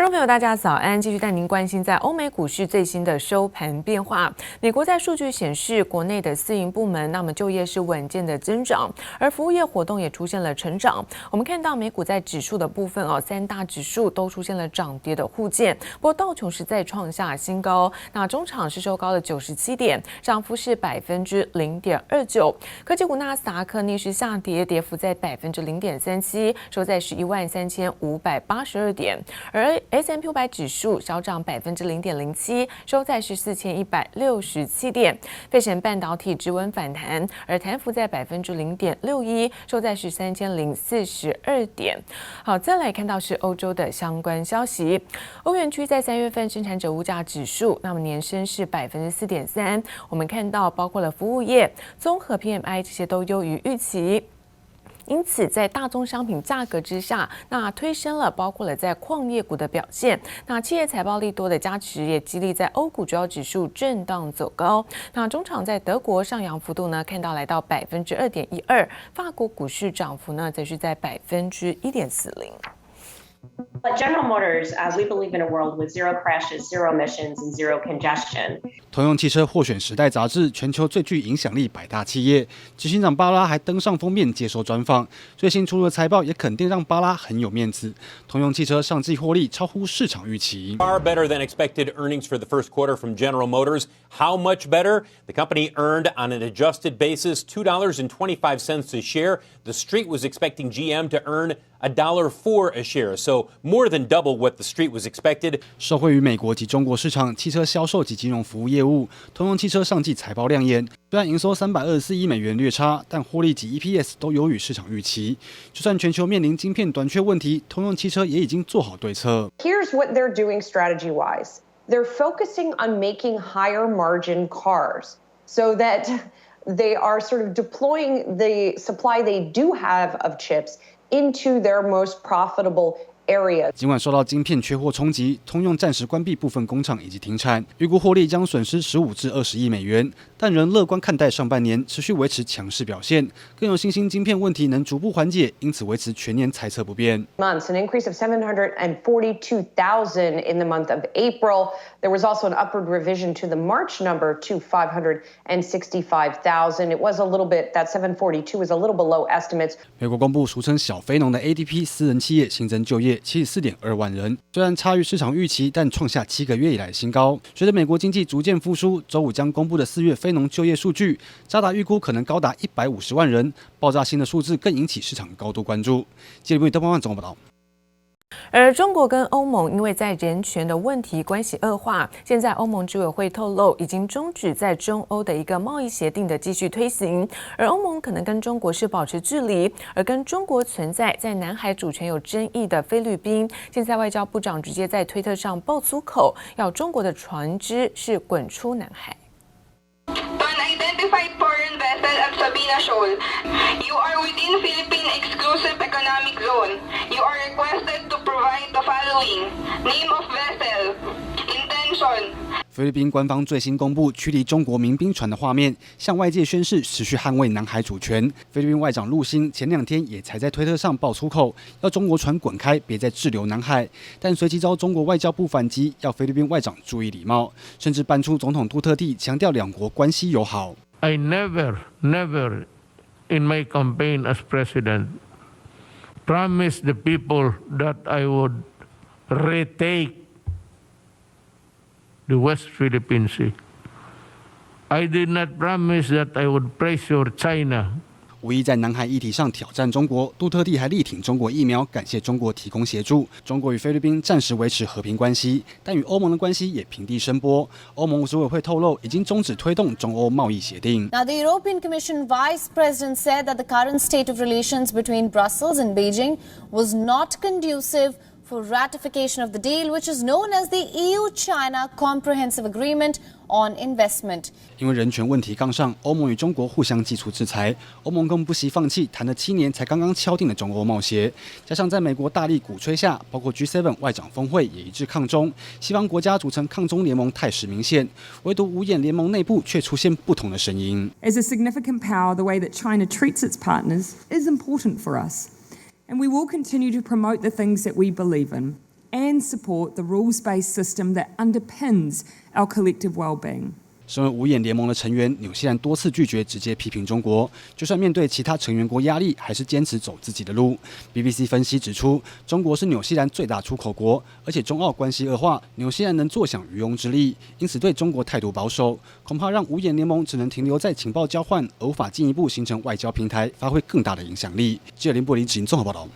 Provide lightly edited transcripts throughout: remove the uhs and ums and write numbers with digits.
众朋友，大家早安！继续带您关心在欧美股市最新的收盘变化。美国在数据显示，国内的私营部门那么就业是稳健的增长，而服务业活动也出现了成长。我们看到美股在指数的部分三大指数都出现了涨跌的互见。不过道琼斯再创下新高，那中场是收高了97点，涨幅是0.29%。科技股纳斯达克逆势下跌，跌幅在0.37%，收在13582点，而S&P 500指数小涨0.07%，收在4167点。费城半导体止稳反弹，而台孚在0.61%，收在3042点。好，再来看到是欧洲的相关消息。欧元区在3月份生产者物价指数，那么年升是4.3%。我们看到包括了服务业、综合 PMI 这些都优于预期。因此，在大宗商品价格之下，那推升了包括了在矿业股的表现。那企业财报利多的加持，也激励在欧股主要指数震荡走高。那中场在德国上扬幅度呢，看到来到2.12%，法国股市涨幅呢，则是在1.40%。At General Motors, we believe in a world with zero crashes, zero emissions, and zero congestion. 通用汽车获选《时代》杂志全球最具影响力100大企业，执行长巴拉还登上封面接受专访。最新出炉的财报也肯定让巴拉很有面子。通用汽车上季获利超乎市场预期。Far better than expected earnings for the first quarter from General Motors. How much better? The company earned on an adjusted basis $2.25 a share. The street was expecting GM to earn $1.04 a share, so more than double what the street was expected. 受惠于美国及中国市场汽车销售及金融服务业务，通用汽车上季财报亮眼，虽然营收324亿美元略差，但获利及 EPS 都优于市场预期。就算全球面临晶片短缺问题，通用汽车也已经做好对策。Here's what they're doing strategy-wise. They're focusing on making higher margin cars so that they are sort of deploying the supply they do have of chips into their most profitable area. 尽管受到晶片缺货冲击，通用暂时关闭部分工厂以及停产，预估获利将损失15至20亿美元，但仍乐观看待上半年持续维持强势表现，更有信心晶片问题能逐步缓解，因此维持全年猜测不变。Months, an increase of 742,000 in the month of April. There was also an upward revision to the March number to 565,000. It was a little bit, that 742 was a little below estimates. 美国公布俗称小非农的 ADP 私人企业新增就业74.2万人，虽然差于市场预期，但创下7个月以来新高。随着美国经济逐渐复苏，周五将公布的4月非农就业数据，渣打预估可能高达150万人，爆炸性的数字更引起市场高度关注。记者邓邦万综合报道。而中国跟欧盟因为在人权的问题关系恶化，现在欧盟执委会透露已经终止在中欧的一个贸易协定的继续推行，而欧盟可能跟中国是保持距离，而跟中国存在在南海主权有争议的菲律宾，现在外交部长直接在推特上爆粗口，要中国的船只是滚出南海。Unidentified foreign vessel at Sabina Shoal. You are within Philippine Exclusive Economic Zone. You are requested to provide the following: name of vessel, intention. 菲律宾官方最新公布驱离中国民兵船的画面，向外界宣示持续捍卫南海主权。菲律宾外长陆星前2天也才在推特上爆粗口，要中国船滚开，别再滞留南海。但随即遭中国外交部反击，要菲律宾外长注意礼貌，甚至搬出总统杜特地强调两国关系友好。I never in my campaign as president promised the people that I would retake the West Philippine Sea. I did not promise that I would pressure China. 无意在南海议题上挑战中国，杜特地还力挺中国疫苗，感谢中国提供协助。中国与菲律宾暂时维持和平关系，但与欧盟的关系也平地声波。欧盟执委会透露，已经终止推动中欧贸易协定。Now, the European Commission Vice President said that the current state of relations between Brussels and Beijing was not conducive for ratification of the deal, which is known as the EU-China Comprehensive Agreement on Investment. 因为人权问题杠上，欧盟与中国互相祭出制裁，欧盟更不惜放弃谈了7年才刚刚敲定的中欧贸协，加上在美国大力鼓吹下，包括 G7 外长峰会也一致抗中，西方国家组成抗中联盟态势明显，唯独五眼联盟内部却出现不同的声音。As a significant power, the way that China treats its partners is important for us, and we will continue to promote the things that we believe in. and support the rules-based system that underpins our collective well-being. 身为五眼联盟的成员，纽西兰多次拒绝直接批评中国，就算面对其他成员国压力，还是坚持走自己的路。BBC 分析指出，中国是纽西兰最大出口国，而且中澳关系恶化，纽西兰能坐享渔翁之利，因此对中国态度保守，恐怕让五眼联盟只能停留在情报交换，而无法进一步形成外交平台，发挥更大的影响力。记者林柏林执行综合报道。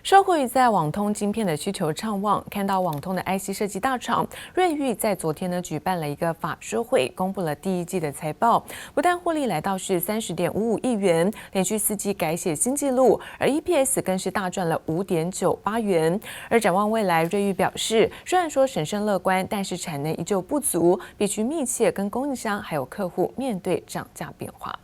受惠于在网通晶片的需求畅旺，看到网通的 IC 设计大厂瑞昱在昨天举办了一个法说会，公布了第一季的财报，不但获利来到是30.55亿元，连续4季改写新纪录，而 EPS 更是大赚了5.98元。而展望未来，瑞昱表示，虽然说审慎乐观，但是产能依旧不足，必须密切跟供应商还有客户面对涨价变化。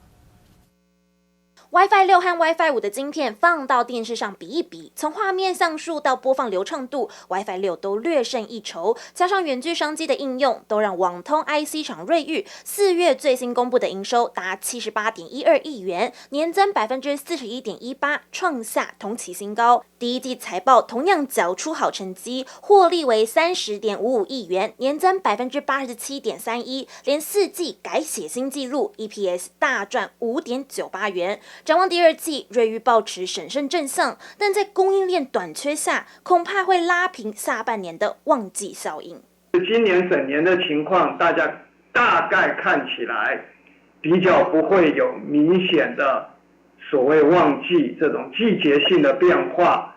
WiFi 6和 WiFi 5的晶片放到电视上比一比，从画面像素到播放流畅度 ，WiFi 6都略胜一筹。加上远距商机的应用，都让网通 IC 厂瑞昱4月最新公布的营收达78.12亿元，年增41.18%，创下同期新高。第一季财报同样缴出好成绩，获利为30.55亿元，年增87.31%，连4季改写新纪录 ，EPS 大赚5.98元。展望第二季，瑞昱抱持审慎正向，但在供应链短缺下，恐怕会拉平下半年的旺季效应。今年整年的情况，大家大概看起来比较不会有明显的所谓旺季这种季节性的变化。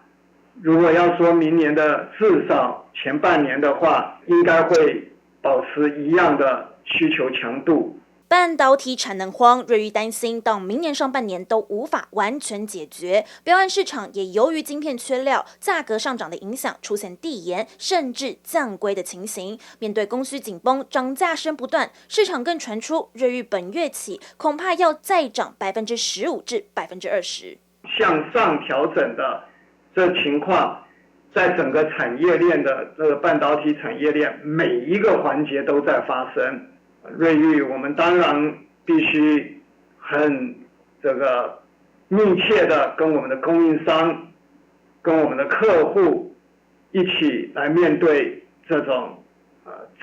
如果要说明年的至少前半年的话，应该会保持一样的需求强度。半导体产能荒，瑞昱担心到明年上半年都无法完全解决。标案市场也由于晶片缺料、价格上涨的影响，出现递延甚至降规的情形。面对供需紧绷、涨价声不断，市场更传出瑞昱本月起恐怕要再涨15%至20%。向上调整的这情况，在整个产业链的这个半导体产业链每一个环节都在发生。瑞昱，我们当然必须很密切的跟我们的供应商、跟我们的客户一起来面对这种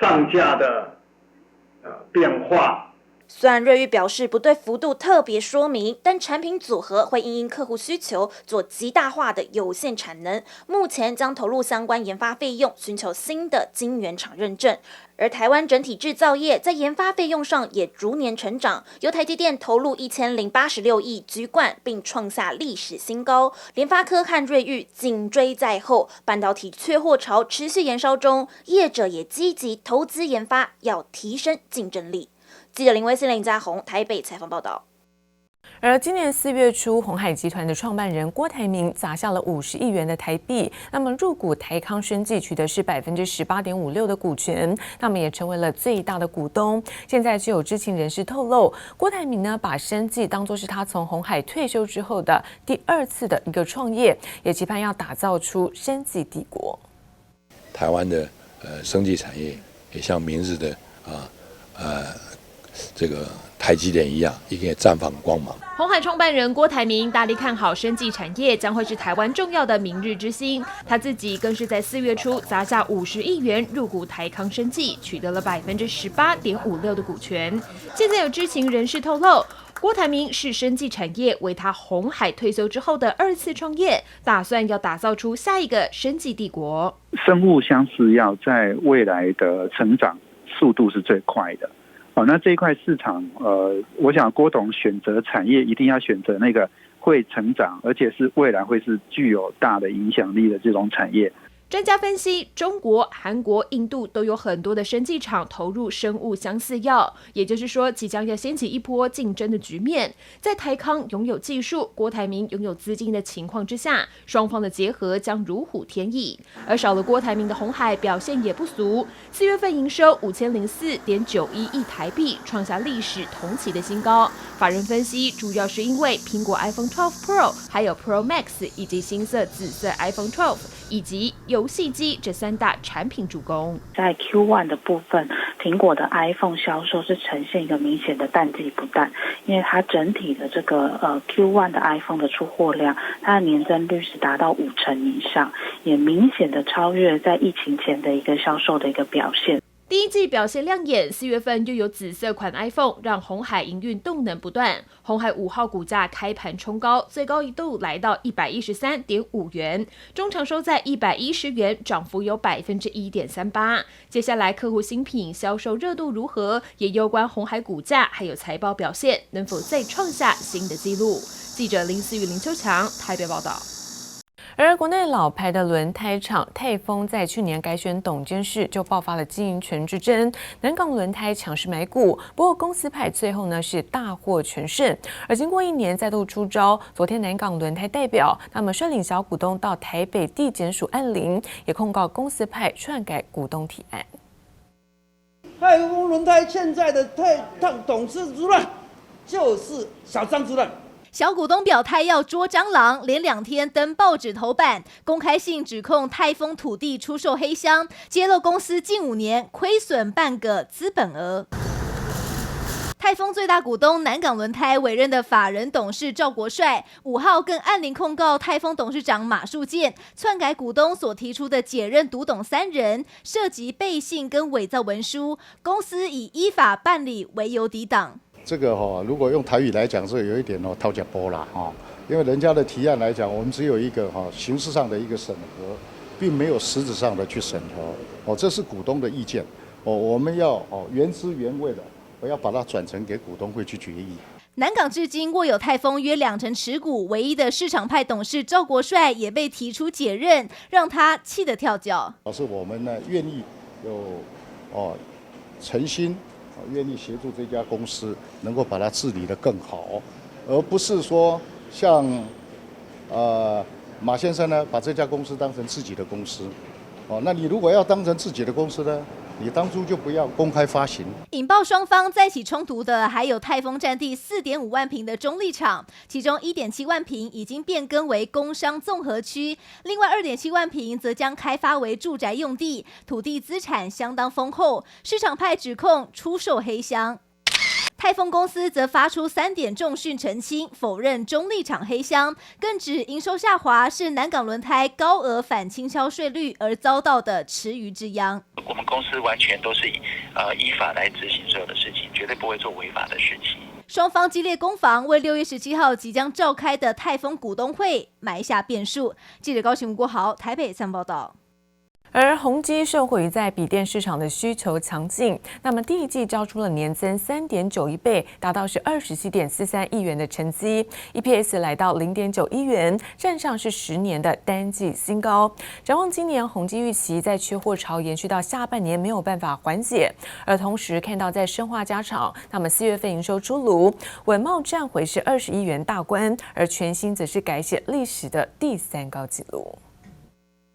涨价的变化。虽然瑞昱表示不对幅度特别说明，但产品组合会因客户需求做极大化的有限产能。目前将投入相关研发费用，寻求新的晶圆厂认证。而台湾整体制造业在研发费用上也逐年成长，由台积电投入1086亿居冠，并创下历史新高。联发科和瑞昱紧追在后，半导体缺货潮持续延烧中，业者也积极投资研发，要提升竞争力。记者林威信、林嘉宏台北采访报道。而今年4月初，鸿海集团的创办人郭台铭砸下了50亿元的台币，那么入股台康生技，取得是18.56%的股权，那么也成为了最大的股东。现在就有知情人士透露，郭台铭呢把生技当作是他从鸿海退休之后的第2次的一个创业，也期盼要打造出生技帝国。台湾的生技产业也像明日的这个台积电一样，一定绽放光芒。鸿海创办人郭台铭大力看好生技产业将会是台湾重要的明日之星，他自己更是在4月初砸下50亿元入股台康生技，取得了18.56%的股权。现在有知情人士透露，郭台铭是生技产业为他鸿海退休之后的2次创业，打算要打造出下一个生技帝国。生物相似药在未来的成长速度是最快的。那这一块市场，我想郭董选择产业一定要选择那个会成长，而且是未来会是具有大的影响力的这种产业。专家分析，中国、韩国、印度都有很多的生技厂投入生物相似药，也就是说，即将要掀起一波竞争的局面。在台康拥有技术、郭台铭拥有资金的情况之下，双方的结合将如虎添翼。而少了郭台铭的鸿海表现也不俗，4月份营收5004.91亿台币，创下历史同期的新高。法人分析，主要是因为苹果 iPhone 12 Pro、还有 Pro Max 以及新色紫色 iPhone 12以及游戏机这3大产品主攻。在 Q1 的部分，苹果的 iPhone 销售是呈现一个明显的淡季不淡，因为它整体的这个Q1 的 iPhone 的出货量，它的年增率是达到50%以上，也明显的超越在疫情前的一个销售的一个表现。第一季表现亮眼，4月份又有紫色款 iPhone， 让鸿海营运动能不断。鸿海5号股价开盘冲高，最高一度来到113.5元，中场收在110元，涨幅有1.38%。接下来客户新品销售热度如何，也攸关鸿海股价还有财报表现能否再创下新的纪录。记者林思雨、林秋强台北报道。而国内老牌的轮胎厂泰丰在去年改选董监事，就爆发了经营权之争。南港轮胎强势买股，不过公司派最后呢是大获全胜。而经过1年再度出招，昨天南港轮胎代表他们率领小股东到台北地检署按铃，也控告公司派篡改股东提案。泰丰轮胎现在的董事主任就是小张主任。小股东表态要捉蟑螂，连2天登报纸头版，公开信指控泰丰土地出售黑箱，揭露公司近5年亏损半个资本额。泰丰最大股东南港轮胎委任的法人董事赵国帅5号更按铃控告泰丰董事长马树健篡改股东所提出的解任独董3人，涉及背信跟伪造文书，公司以依法办理为由抵挡。这个如果用台语来讲，是有一点掏假波啦因为人家的提案来讲，我们只有一个形式上的一个审核，并没有实质上的去审核这是股东的意见我们要原汁原味的，我要把它转成给股东会去决议。南港至今握有泰丰约2成持股，唯一的市场派董事赵国帅也被提出解任，让他气得跳脚。是我们呢愿意有诚心。愿意协助这家公司能够把它治理得更好，而不是说像马先生呢把这家公司当成自己的公司那你如果要当成自己的公司呢，你当初就不要公开发行。引爆双方再起冲突的还有泰丰占地4.5万坪的中立场，其中1.7万坪已经变更为工商综合区，另外2.7万坪则将开发为住宅用地，土地资产相当丰厚。市场派指控出售黑箱。泰丰公司则发出3点重讯澄清，否认中立场黑箱，更指营收下滑是南港轮胎高额反倾销税率而遭到的池鱼之殃。我们公司完全都是依法来执行所有的事情，绝对不会做违法的事情。双方激烈攻防，为6月17号即将召开的泰丰股东会埋下变数。记者高雄吴国豪台北3报道。而宏基受惠于在笔电市场的需求强劲，那么第一季交出了年增3.91倍，达到是27.43亿元的成绩 ，EPS 来到0.91元，站上是10年的单季新高。展望今年，宏基预期在缺货潮延续到下半年没有办法缓解，而同时看到在生化家厂，那么4月份营收出炉，稳懋站回是20亿元大关，而全新则是改写历史的第3高纪录。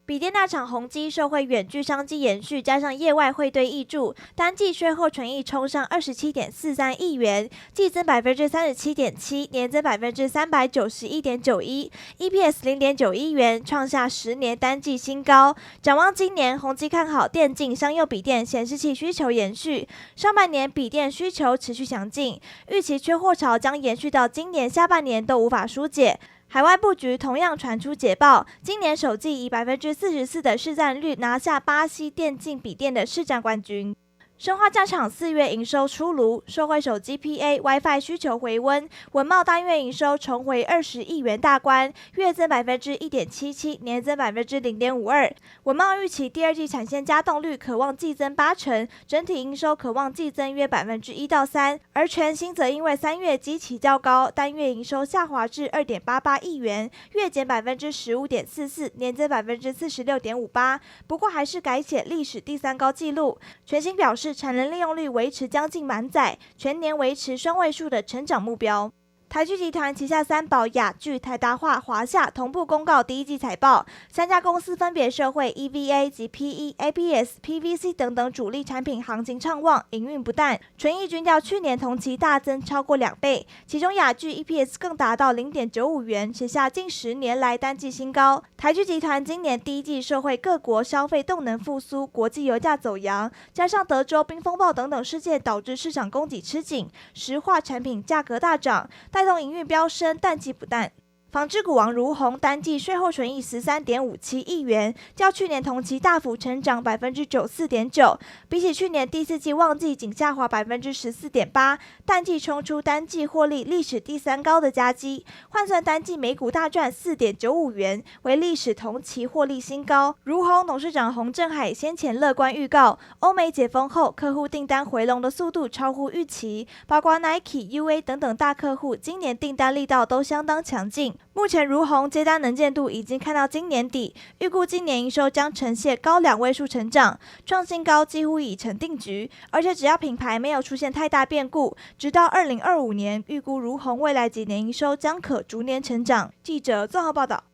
笔电大厂宏基受惠远距商机延续，加上业外汇兑挹注，单季税后纯益冲上27.43亿元，季增37.7%，年增391.91%， EPS 0.91元，创下10年单季新高。展望今年，宏基看好电竞、商用笔电、显示器需求延续，上半年笔电需求持续强劲，预期缺货潮将延续到今年下半年都无法疏解。海外布局同样传出捷报，今年首季以44%的市占率拿下巴西电竞笔电的市占冠军。生化家厂4月营收出炉，受惠手机 PA、WiFi 需求回温，稳懋单月营收重回20亿元大关，月增1.77%，年增0.52%。稳懋预期第2季产线加动率可望季增80%，整体营收可望季增约1%到3%。而全新则因为3月基期较高，单月营收下滑至2.88亿元，月减15.44%，年增46.58%。不过还是改写历史第3高纪录。全新表示，产能利用率维持将近满载，全年维持双位数的成长目标。台剧集团旗下三宝雅剧、台达化、华夏同步公告第一季财报，3家公司分别社会 EVA 及 PE、ABS、PVC 等等主力产品行情畅旺，营运不淡，纯益均较去年同期大增超过2倍，其中雅剧 EPS 更达到 0.95 元，写下近10年来单季新高。台剧集团今年第一季社会各国消费动能复苏，国际油价走扬，加上德州冰风暴等等事件导致市场供给吃紧，石化产品价格大涨，带动营运飙升，淡季不淡。纺织股王如虹单季税后纯益 13.57 亿元，较去年同期大幅成长 94.9%， 比起去年第4季旺季仅下滑 14.8%， 淡季冲出单季获利历史第3高的佳绩，换算单季每股大赚 4.95 元，为历史同期获利新高。如虹董事长洪正海先前乐观预告，欧美解封后客户订单回笼的速度超乎预期，包括 Nike、UA 等等大客户今年订单力道都相当强劲。目前如虹接单能见度已经看到今年底，预估今年营收将呈现高2位数成长，创新高几乎已成定局。而且只要品牌没有出现太大变故，直到2025年，预估如虹未来几年营收将可逐年成长。记者综合报道。